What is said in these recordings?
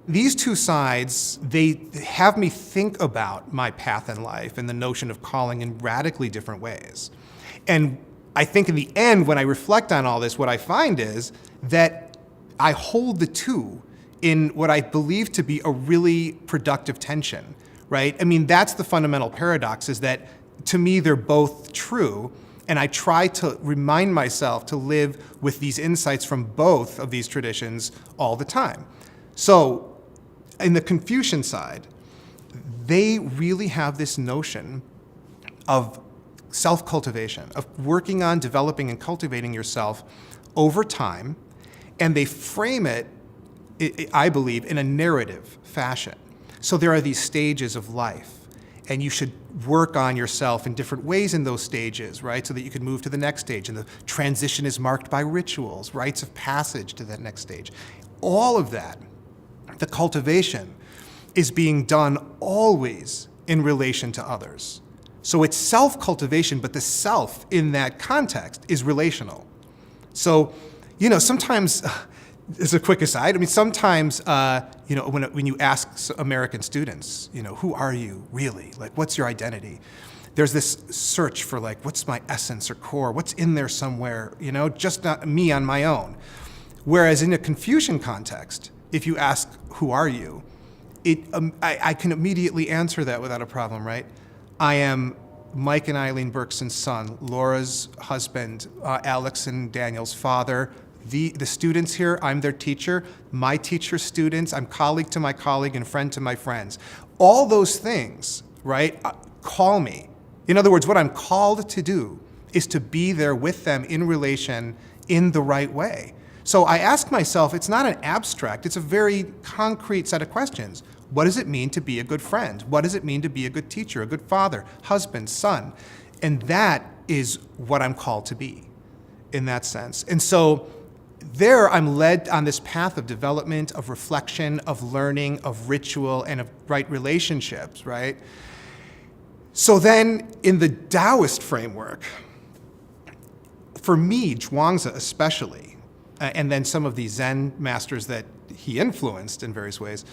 these two sides, they have me think about my path in life and the notion of calling in radically different ways. And I think in the end, when I reflect on all this, what I find is that I hold the two in what I believe to be a really productive tension, right? I mean, that's the fundamental paradox, is that to me, they're both true. And I try to remind myself to live with these insights from both of these traditions all the time. So in the Confucian side, they really have this notion of self-cultivation, of working on developing and cultivating yourself over time. And they frame it, I believe, in a narrative fashion. So there are these stages of life, and you should work on yourself in different ways in those stages, right? So that you can move to the next stage. And the transition is marked by rituals, rites of passage to that next stage. All of that, the cultivation, is being done always in relation to others. So it's self-cultivation, but the self in that context is relational. So, sometimes, as a quick aside, I mean, sometimes, when you ask American students, who are you really? Like, what's your identity? There's this search for, like, what's my essence or core? What's in there somewhere, just not me on my own. Whereas in a Confucian context, if you ask, who are you? I can immediately answer that without a problem, right? I am Mike and Eileen Berkson's son, Laura's husband, Alex and Daniel's father. The students here, I'm their teacher, my teacher's students, I'm colleague to my colleague and friend to my friends. All those things, right, call me. In other words, what I'm called to do is to be there with them in relation in the right way. So I ask myself, it's not an abstract, it's a very concrete set of questions. What does it mean to be a good friend? What does it mean to be a good teacher, a good father, husband, son? And that is what I'm called to be in that sense. And so there I'm led on this path of development, of reflection, of learning, of ritual, and of right relationships, right? So then in the Daoist framework, for me, Zhuangzi especially, and then some of the Zen masters that he influenced in various ways,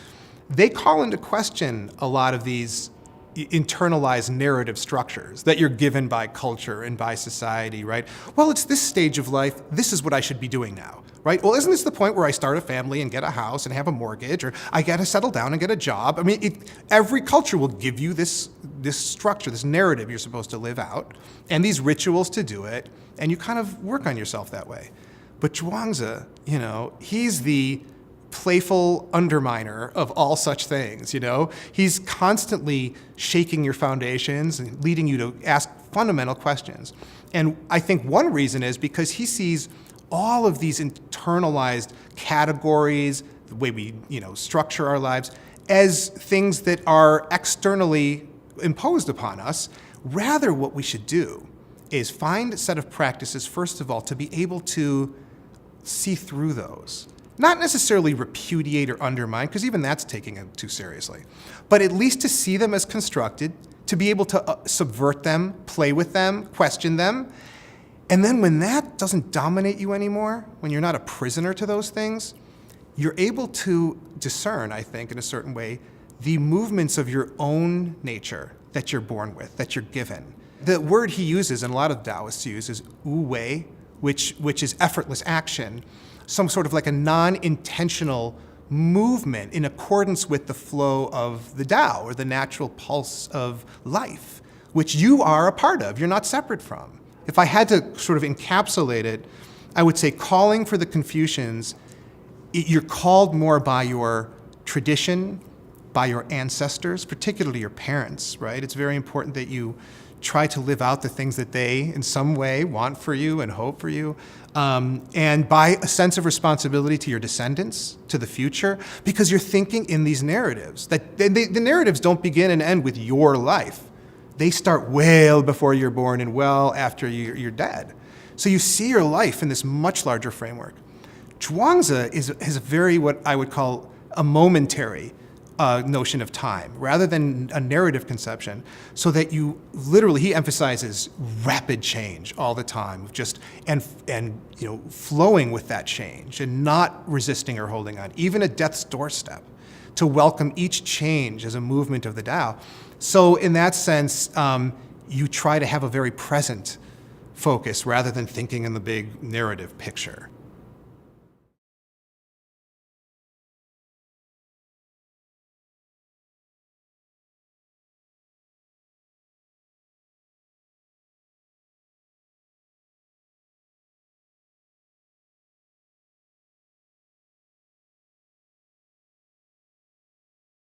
they call into question a lot of these internalized narrative structures that you're given by culture and by society, right? Well, it's this stage of life, this is what I should be doing now, right? Well, isn't this the point where I start a family and get a house and have a mortgage, or I got to settle down and get a job? I mean, every culture will give you this structure, this narrative you're supposed to live out, and these rituals to do it, and you kind of work on yourself that way. But Zhuangzi, he's the playful underminer of all such things, He's constantly shaking your foundations and leading you to ask fundamental questions. And I think one reason is because he sees all of these internalized categories, the way we, structure our lives, as things that are externally imposed upon us. Rather, what we should do is find a set of practices, first of all, to be able to see through those. Not necessarily repudiate or undermine, because even that's taking it too seriously, but at least to see them as constructed, to be able to subvert them, play with them, question them. And then when that doesn't dominate you anymore, when you're not a prisoner to those things, you're able to discern, I think, in a certain way, the movements of your own nature that you're born with, that you're given. The word he uses, and a lot of Daoists use, is wu wei, which is effortless action, some sort of like a non-intentional movement in accordance with the flow of the Tao, or the natural pulse of life, which you are a part of, you're not separate from. If I had to sort of encapsulate it, I would say calling for the Confucians, you're called more by your tradition, by your ancestors, particularly your parents, right? It's very important that you try to live out the things that they, in some way, want for you and hope for you. And by a sense of responsibility to your descendants, to the future, because you're thinking in these narratives. That the narratives don't begin and end with your life. They start well before you're born and well after you're dead. So you see your life in this much larger framework. Zhuangzi is a very, what I would call, a momentary notion of time, rather than a narrative conception, so that you literally, he emphasizes rapid change all the time, just and flowing with that change and not resisting or holding on, even at death's doorstep. to welcome each change as a movement of the Tao. So in that sense, you try to have a very present focus rather than thinking in the big narrative picture.